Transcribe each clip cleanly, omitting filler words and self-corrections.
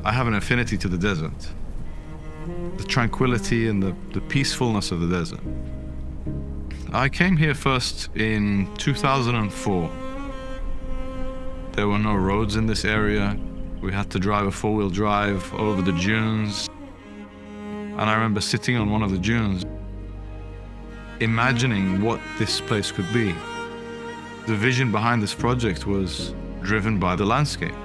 I have an affinity to the desert. The tranquility and the peacefulness of the desert. I came here first in 2004. There were no roads in this area. We had to drive a four-wheel drive over the dunes. And I remember sitting on one of the dunes, imagining what this place could be. The vision behind this project was driven by the landscape.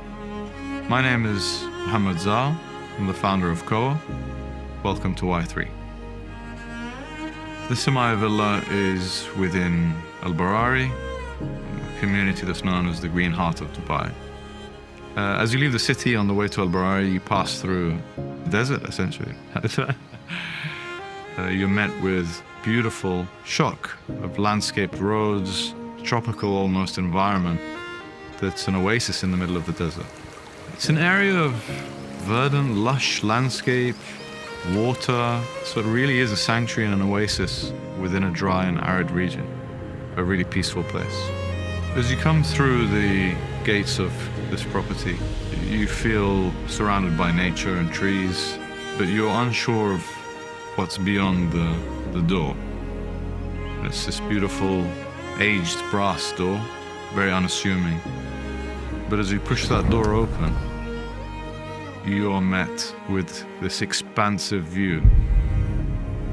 My name is Mohammed Zaal. I'm the founder of KOA. Welcome to Y3. This AMAIA villa is within Al Barari, a community that's known as the Green Heart of Dubai. As you leave the city on the way to Al Barari, you pass through the desert, essentially. You're met with beautiful shock of landscaped roads, tropical almost environment that's an oasis in the middle of the desert. It's an area of verdant, lush landscape, water, so it really is a sanctuary and an oasis within a dry and arid region, a really peaceful place. As you come through the gates of this property, you feel surrounded by nature and trees, but you're unsure of what's beyond the door. It's this beautiful, aged brass door, very unassuming. But as you push that door open, you are met with this expansive view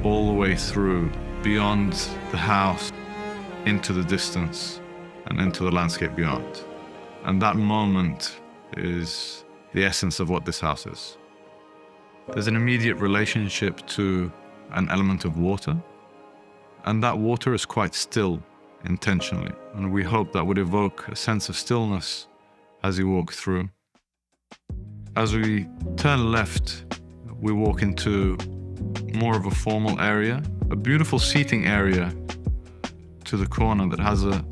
all the way through, beyond the house, into the distance, and into the landscape beyond. And that moment is the essence of what this house is. There's an immediate relationship to an element of water, and that water is quite still intentionally. And we hope that would evoke a sense of stillness as you walk through. As we turn left, we walk into more of a formal area, a beautiful seating area to the corner that has a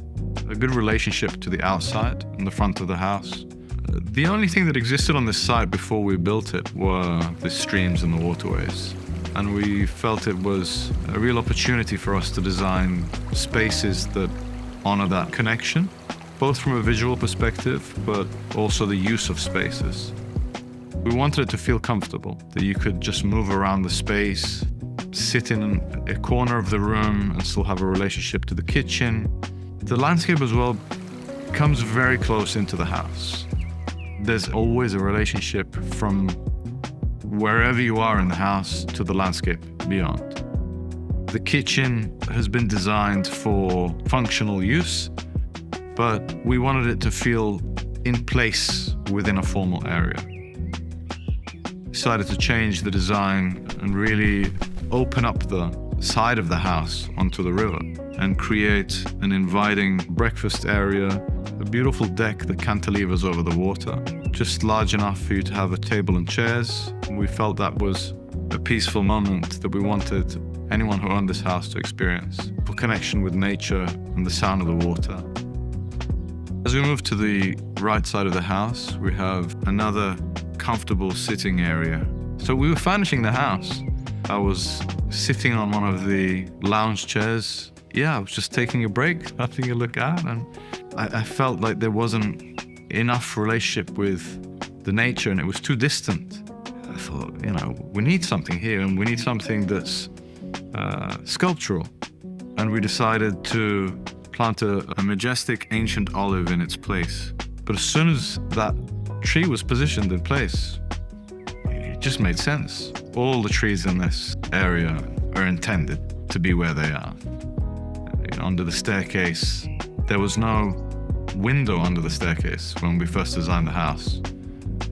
good relationship to the outside and the front of the house. The only thing that existed on this site before we built it were the streams and the waterways. And we felt it was a real opportunity for us to design spaces that honor that connection, both from a visual perspective, but also the use of spaces. We wanted it to feel comfortable, that you could just move around the space, sit in a corner of the room and still have a relationship to the kitchen. The landscape as well comes very close into the house. There's always a relationship from wherever you are in the house to the landscape beyond. The kitchen has been designed for functional use, but we wanted it to feel in place within a formal area. Decided to change the design and really open up the side of the house onto the river and create an inviting breakfast area, a beautiful deck that cantilevers over the water, just large enough for you to have a table and chairs. And we felt that was a peaceful moment that we wanted anyone who owned this house to experience, for connection with nature and the sound of the water. As we move to the right side of the house, we have another comfortable sitting area. So we were furnishing the house. I was sitting on one of the lounge chairs. I was just taking a break, having a look out, and I felt like there wasn't enough relationship with the nature and it was too distant. I thought, we need something here and we need something that's sculptural. And we decided to plant a majestic ancient olive in its place. But as soon as that tree was positioned in place, it just made sense. All the trees in this area are intended to be where they are. Under the staircase, there was no window under the staircase when we first designed the house.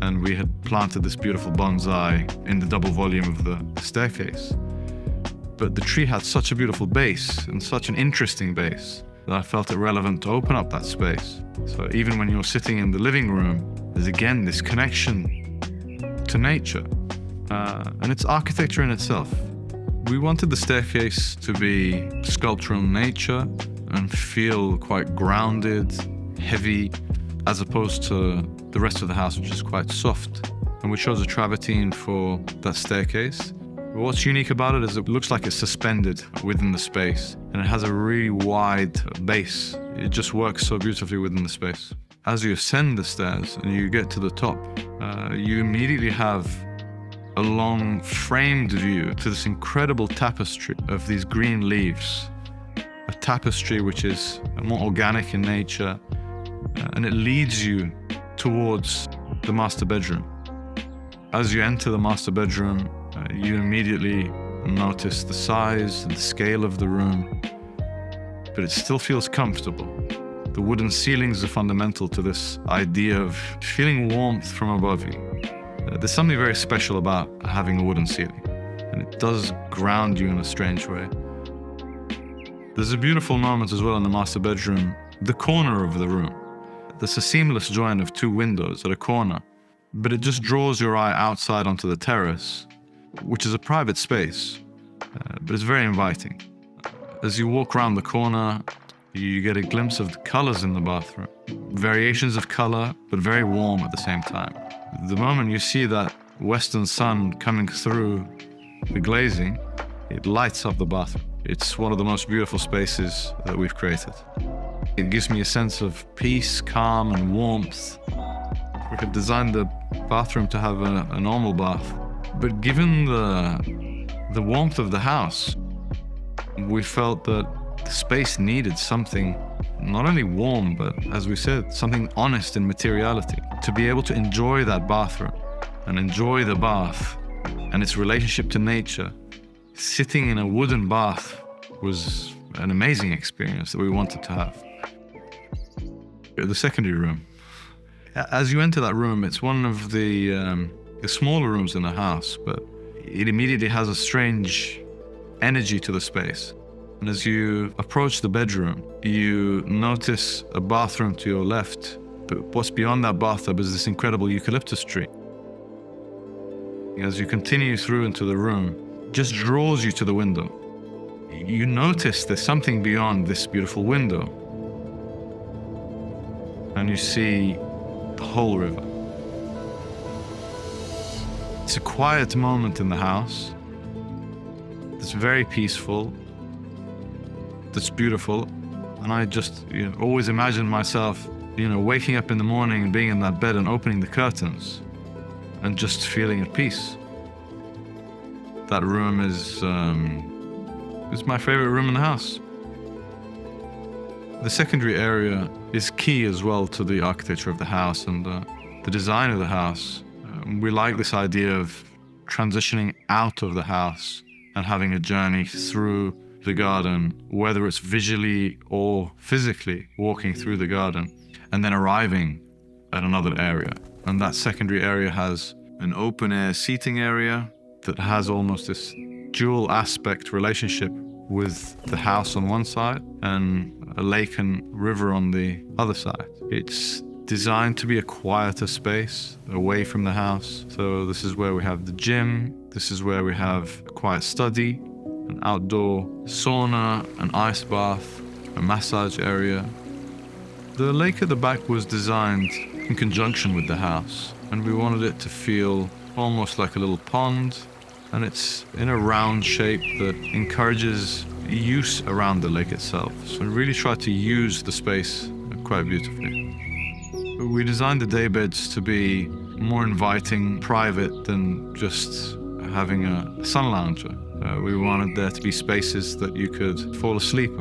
And we had planted this beautiful bonsai in the double volume of the staircase. But the tree had such a beautiful base and such an interesting base that I felt it relevant to open up that space. So even when you're sitting in the living room, there's again this connection to nature. And it's architecture in itself. We wanted the staircase to be sculptural in nature and feel quite grounded, heavy, as opposed to the rest of the house, which is quite soft. And we chose a travertine for that staircase. What's unique about it is it looks like it's suspended within the space, and it has a really wide base. It just works so beautifully within the space. As you ascend the stairs and you get to the top, you immediately have a long framed view to this incredible tapestry of these green leaves. A tapestry which is more organic in nature, and it leads you towards the master bedroom. As you enter the master bedroom, you immediately notice the size and the scale of the room, but it still feels comfortable. The wooden ceilings are fundamental to this idea of feeling warmth from above you. There's something very special about having a wooden ceiling, and it does ground you in a strange way. There's a beautiful moment as well in the master bedroom, the corner of the room. There's a seamless join of two windows at a corner, but it just draws your eye outside onto the terrace, which is a private space, but it's very inviting. As you walk around the corner, you get a glimpse of the colors in the bathroom. Variations of color, but very warm at the same time. The moment you see that western sun coming through the glazing, it lights up the bathroom. It's one of the most beautiful spaces that we've created. It gives me a sense of peace, calm, and warmth. We had designed the bathroom to have a normal bath, but given the warmth of the house, we felt that the space needed something not only warm, but as we said, something honest in materiality. To be able to enjoy that bathroom and enjoy the bath and its relationship to nature, sitting in a wooden bath was an amazing experience that we wanted to have. The secondary room. As you enter that room, it's one of the smaller rooms in the house, but it immediately has a strange energy to the space. And as you approach the bedroom, you notice a bathroom to your left, but what's beyond that bathtub is this incredible eucalyptus tree. As you continue through into the room, it just draws you to the window. You notice there's something beyond this beautiful window, and you see the whole river. It's a quiet moment in the house. It's very peaceful. That's beautiful. And I just always imagine myself, waking up in the morning and being in that bed and opening the curtains and just feeling at peace. That room is my favorite room in the house. The secondary area is key as well to the architecture of the house and the design of the house. We like this idea of transitioning out of the house and having a journey through the garden, whether it's visually or physically walking through the garden and then arriving at another area. And that secondary area has an open air seating area that has almost this dual aspect relationship with the house on one side and a lake and river on the other side. It's designed to be a quieter space away from the house. So this is where we have the gym. This is where we have a quiet study, an outdoor sauna, an ice bath, a massage area. The lake at the back was designed in conjunction with the house, and we wanted it to feel almost like a little pond, and it's in a round shape that encourages use around the lake itself. So we really tried to use the space quite beautifully. We designed the daybeds to be more inviting, private than just having a sun lounger. We wanted there to be spaces that you could fall asleep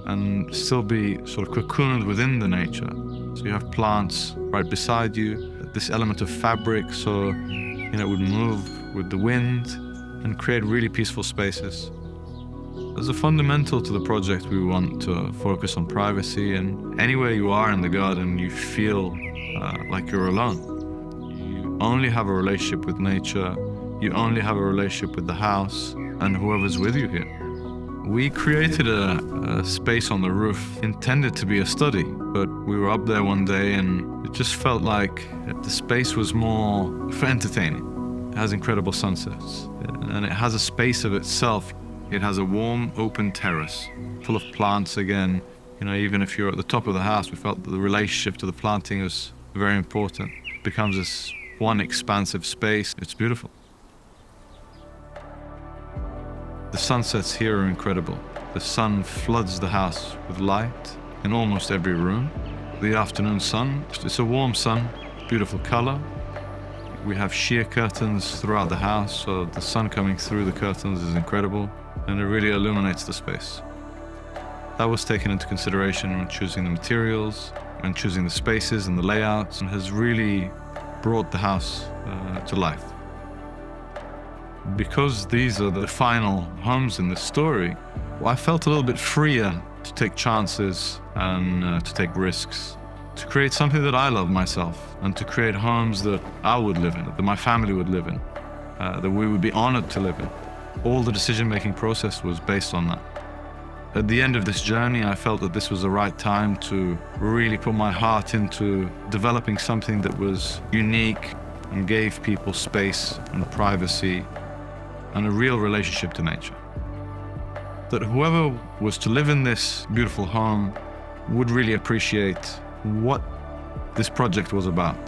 and still be sort of cocooned within the nature. So you have plants right beside you, this element of fabric so it would move with the wind and create really peaceful spaces. As a fundamental to the project, we want to focus on privacy, and anywhere you are in the garden, you feel like you're alone. You only have a relationship with nature, you only have a relationship with the house and whoever's with you here. We created a space on the roof intended to be a study, but we were up there one day and it just felt like the space was more for entertaining. It has incredible sunsets and it has a space of itself. It has a warm, open terrace full of plants again. Even if you're at the top of the house, we felt that the relationship to the planting was very important. It becomes this one expansive space. It's beautiful. The sunsets here are incredible. The sun floods the house with light in almost every room. the afternoon sun. It's a warm sun, beautiful color. We have sheer curtains throughout the house, so the sun coming through the curtains is incredible, and it really illuminates the space. That was taken into consideration when choosing the materials and choosing the spaces and the layouts, and has really brought the house to life. Because these are the final homes in this story, I felt a little bit freer to take chances and to take risks, to create something that I love myself, and to create homes that I would live in, that my family would live in, that we would be honored to live in. All the decision-making process was based on that. At the end of this journey, I felt that this was the right time to really put my heart into developing something that was unique and gave people space and privacy and a real relationship to nature. That whoever was to live in this beautiful home would really appreciate what this project was about.